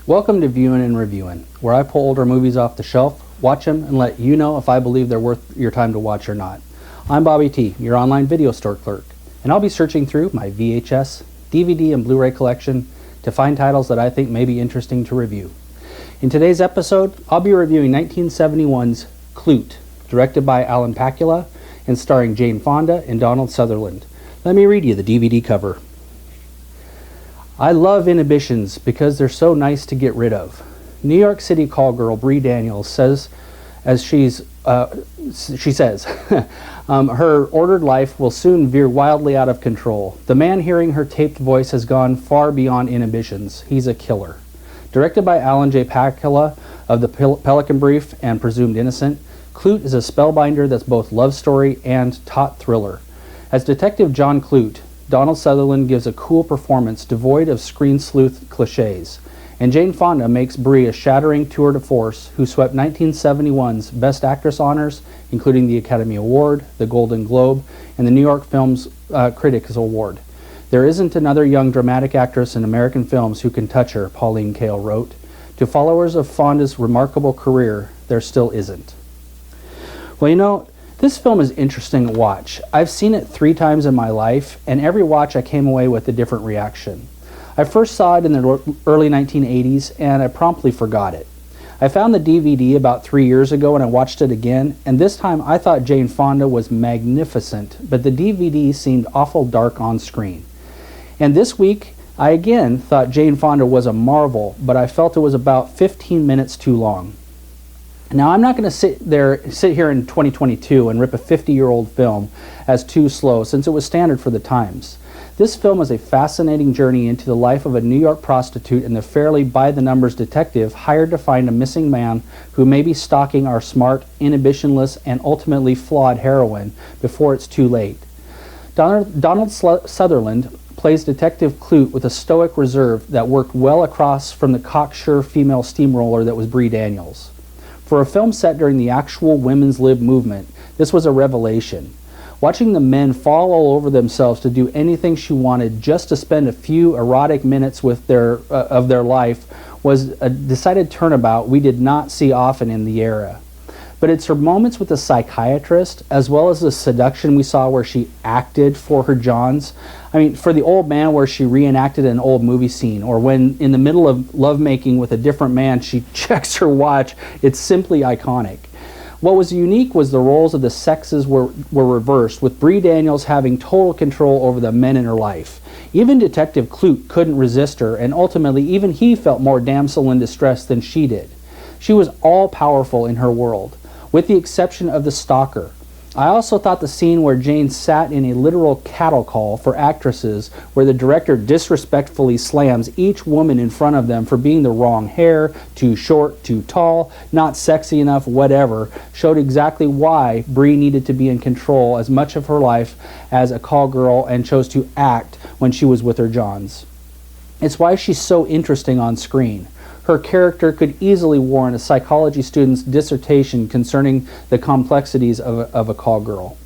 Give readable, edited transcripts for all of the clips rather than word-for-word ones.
Welcome to Viewing and Reviewing, where I pull older movies off the shelf, watch them, and let you know if I believe they're worth your time to watch or not. I'm Bobby T, your online video store clerk, and I'll be searching through my VHS, DVD, and Blu-ray collection to find titles that I think may be interesting to review. In today's episode, I'll be reviewing 1971's Klute, directed by Pakula and starring Jane Fonda and Donald Sutherland. Let me read you the DVD cover. I love inhibitions because they're so nice to get rid of. New York City call girl Bree Daniels says, as she says, her ordered life will soon veer wildly out of control. The man hearing her taped voice has gone far beyond inhibitions. He's a killer. Directed by Pakula of the Pelican brief and Presumed Innocent, Klute is a spellbinder that's both love story and taut thriller. As Detective John Klute, Donald Sutherland gives a cool performance devoid of screen sleuth cliches, and Jane Fonda makes Bree a shattering tour de force who swept 1971's Best Actress honors, including the Academy Award, the Golden Globe, and the New York Films Critics Award. There isn't another young dramatic actress in American films who can touch her, Pauline Kael wrote. To followers of Fonda's remarkable career, there still isn't. Well, you know, this film is interesting to watch. I've seen it 3 times in my life, and every watch I came away with a different reaction. I first saw it in the early 1980s, and I promptly forgot it. I found the DVD about 3 years ago, and I watched it again, and this time I thought Jane Fonda was magnificent, but the DVD seemed awful dark on screen. And this week, I again thought Jane Fonda was a marvel, but I felt it was about 15 minutes too long. Now, I'm not going to sit here in 2022 and rip a 50-year-old film as too slow, since it was standard for the times. This film is a fascinating journey into the life of a New York prostitute and the fairly by-the-numbers detective hired to find a missing man who may be stalking our smart, inhibitionless, and ultimately flawed heroine before it's too late. Donald Sutherland plays Detective Klute with a stoic reserve that worked well across from the cocksure female steamroller that was Bree Daniels. For a film set during the actual women's lib movement, this was a revelation. Watching the men fall all over themselves to do anything she wanted just to spend a few erotic minutes with of their life was a decided turnabout we did not see often in the era. But it's her moments with the psychiatrist, as well as the seduction we saw where she acted for her Johns. I mean, for the old man where she reenacted an old movie scene, or when in the middle of lovemaking with a different man, she checks her watch. It's simply iconic. What was unique was the roles of the sexes were reversed, with Bree Daniels having total control over the men in her life. Even Detective Klute couldn't resist her, and ultimately even he felt more damsel in distress than she did. She was all-powerful in her world, with the exception of the stalker. I also thought the scene where Jane sat in a literal cattle call for actresses, where the director disrespectfully slams each woman in front of them for being the wrong hair, too short, too tall, not sexy enough, whatever, showed exactly why Bree needed to be in control as much of her life as a call girl and chose to act when she was with her Johns. It's why she's so interesting on screen. Her character could easily warrant a psychology student's dissertation concerning the complexities of a call girl.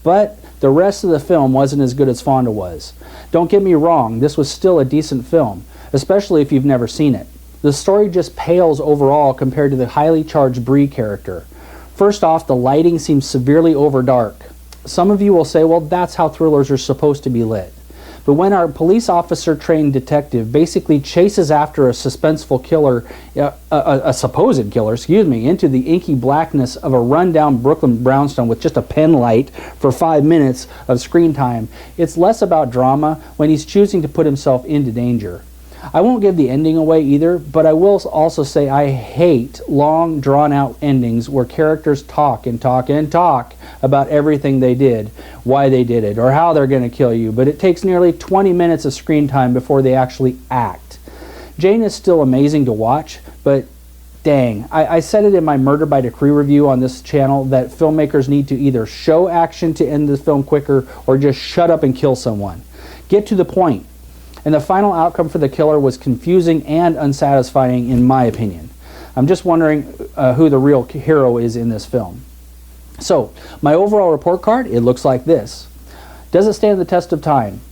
But the rest of the film wasn't as good as Fonda was. Don't get me wrong, this was still a decent film, especially if you've never seen it. The story just pales overall compared to the highly charged Bree character. First off, the lighting seems severely overdark. Some of you will say, well, that's how thrillers are supposed to be lit. But when our police officer-trained detective basically chases after a suspenseful killer, a supposed killer, into the inky blackness of a rundown Brooklyn brownstone with just a pen light for 5 minutes of screen time, it's less about drama when he's choosing to put himself into danger. I won't give the ending away either, but I will also say I hate long, drawn-out endings where characters talk and talk and talk about everything they did, why they did it, or how they're going to kill you, but it takes nearly 20 minutes of screen time before they actually act. Jane is still amazing to watch, but dang, I said it in my Murder by Decree review on this channel that filmmakers need to either show action to end the film quicker or just shut up and kill someone. Get to the point. And the final outcome for the killer was confusing and unsatisfying in my opinion. I'm just wondering who the real hero is in this film. So, my overall report card, it looks like this. Does it stand the test of time?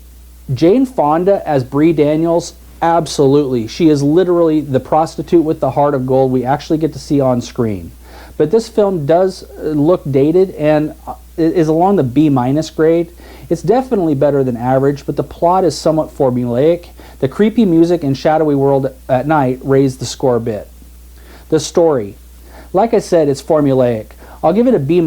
Jane Fonda as Bree Daniels Absolutely. She is literally the prostitute with the heart of gold we actually get to see on screen. But this film does look dated and is along the B- grade. It's definitely better than average, but the plot is somewhat formulaic. The creepy music and shadowy world at night raise the score a bit. The story. Like I said, it's formulaic. I'll give it a B-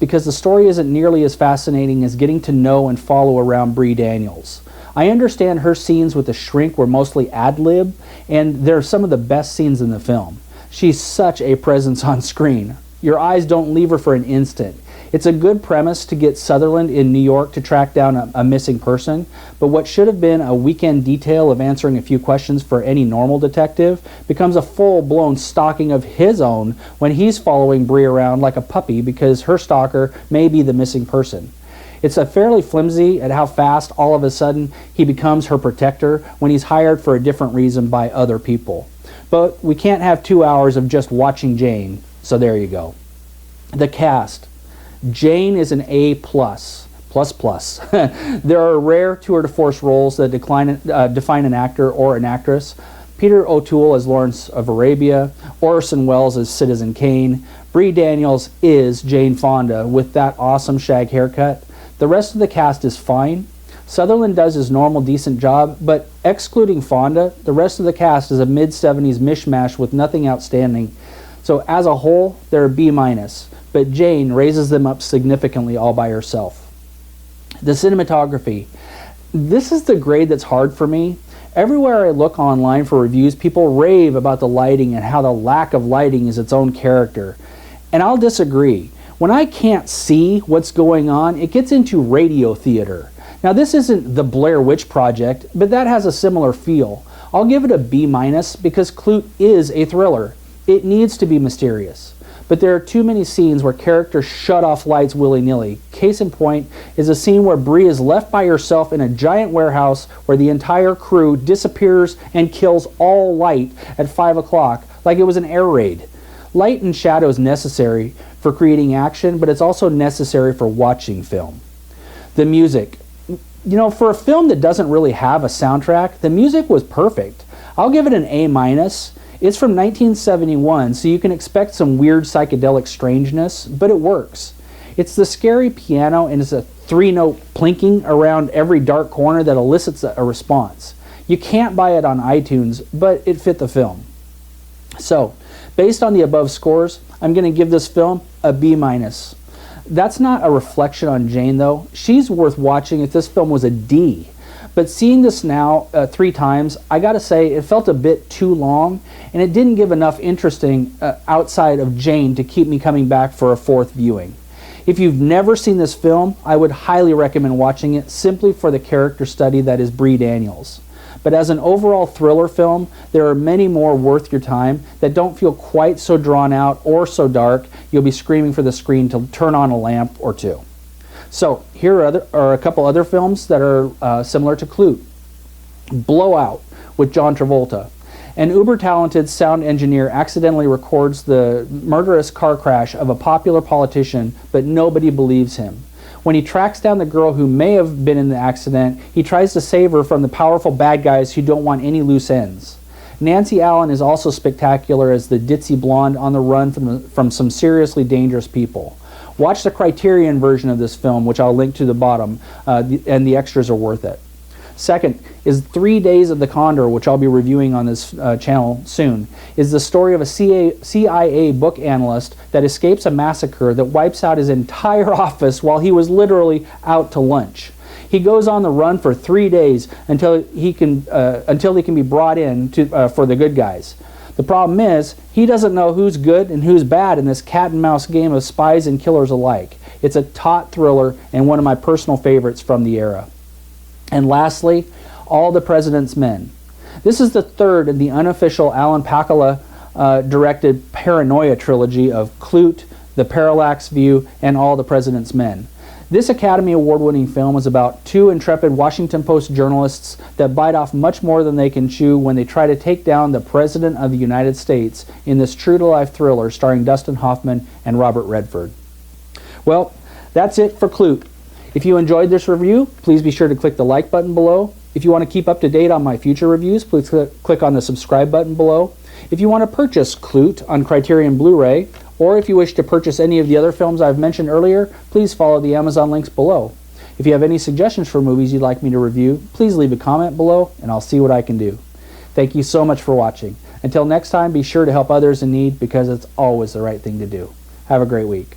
because the story isn't nearly as fascinating as getting to know and follow around Bree Daniels. I understand her scenes with the shrink were mostly ad-lib, and they're some of the best scenes in the film. She's such a presence on screen. Your eyes don't leave her for an instant. It's a good premise to get Sutherland in New York to track down a missing person, but what should have been a weekend detail of answering a few questions for any normal detective becomes a full-blown stalking of his own when he's following Bree around like a puppy because her stalker may be the missing person. It's a fairly flimsy at how fast all of a sudden he becomes her protector when he's hired for a different reason by other people. But we can't have 2 hours of just watching Jane, so there you go. The cast. Jane is an A+. There are rare tour de force roles that define an actor or an actress. Peter O'Toole as Lawrence of Arabia, Orson Welles as Citizen Kane. Bree Daniels is Jane Fonda with that awesome shag haircut. The rest of the cast is fine. Sutherland does his normal decent job, but excluding Fonda, the rest of the cast is a mid-70s mishmash with nothing outstanding. So as a whole, they're a B-, but Jane raises them up significantly all by herself. The cinematography. This is the grade that's hard for me. Everywhere I look online for reviews, people rave about the lighting and how the lack of lighting is its own character. And I'll disagree. When I can't see what's going on, it gets into radio theater. Now this isn't the Blair Witch Project, but that has a similar feel. I'll give it a B- because Klute is a thriller. It needs to be mysterious. But there are too many scenes where characters shut off lights willy-nilly. Case in point is a scene where Bree is left by herself in a giant warehouse where the entire crew disappears and kills all light at 5 o'clock like it was an air raid. Light and shadow is necessary for creating action, but it's also necessary for watching film. The music. You know, for a film that doesn't really have a soundtrack, the music was perfect. I'll give it an A-. It's from 1971, so you can expect some weird psychedelic strangeness, but it works. It's the scary piano and it's a 3-note plinking around every dark corner that elicits a response. You can't buy it on iTunes, but it fit the film. So, based on the above scores, I'm going to give this film a B-. That's not a reflection on Jane, though. She's worth watching if this film was a D. But seeing this now 3 times, I gotta say it felt a bit too long, and it didn't give enough interesting outside of Jane to keep me coming back for a 4th viewing. If you've never seen this film, I would highly recommend watching it simply for the character study that is Bree Daniels. But as an overall thriller film, there are many more worth your time that don't feel quite so drawn out or so dark you'll be screaming for the screen to turn on a lamp or two. So here are a couple other films that are similar to Klute. Blowout with John Travolta. An uber-talented sound engineer accidentally records the murderous car crash of a popular politician, but nobody believes him. When he tracks down the girl who may have been in the accident, he tries to save her from the powerful bad guys who don't want any loose ends. Nancy Allen is also spectacular as the ditzy blonde on the run from some seriously dangerous people. Watch the Criterion version of this film, which I'll link to the bottom, and the extras are worth it. Second is 3 Days of the Condor, which I'll be reviewing on this channel soon, is the story of a CIA book analyst that escapes a massacre that wipes out his entire office while he was literally out to lunch. He goes on the run for 3 days until he can be brought in for the good guys. The problem is, he doesn't know who's good and who's bad in this cat and mouse game of spies and killers alike. It's a taut thriller and one of my personal favorites from the era. And lastly, All the President's Men. This is the third in the unofficial Alan Pakula directed Paranoia trilogy of Klute, The Parallax View, and All the President's Men. This Academy Award-winning film is about 2 intrepid Washington Post journalists that bite off much more than they can chew when they try to take down the President of the United States in this true-to-life thriller starring Dustin Hoffman and Robert Redford. Well, that's it for Klute. If you enjoyed this review, please be sure to click the like button below, If you want to keep up to date on my future reviews, please click on the subscribe button below. If you want to purchase Klute on Criterion Blu-ray, or if you wish to purchase any of the other films I've mentioned earlier, please follow the Amazon links below. If you have any suggestions for movies you'd like me to review, please leave a comment below and I'll see what I can do. Thank you so much for watching. Until next time, be sure to help others in need because it's always the right thing to do. Have a great week.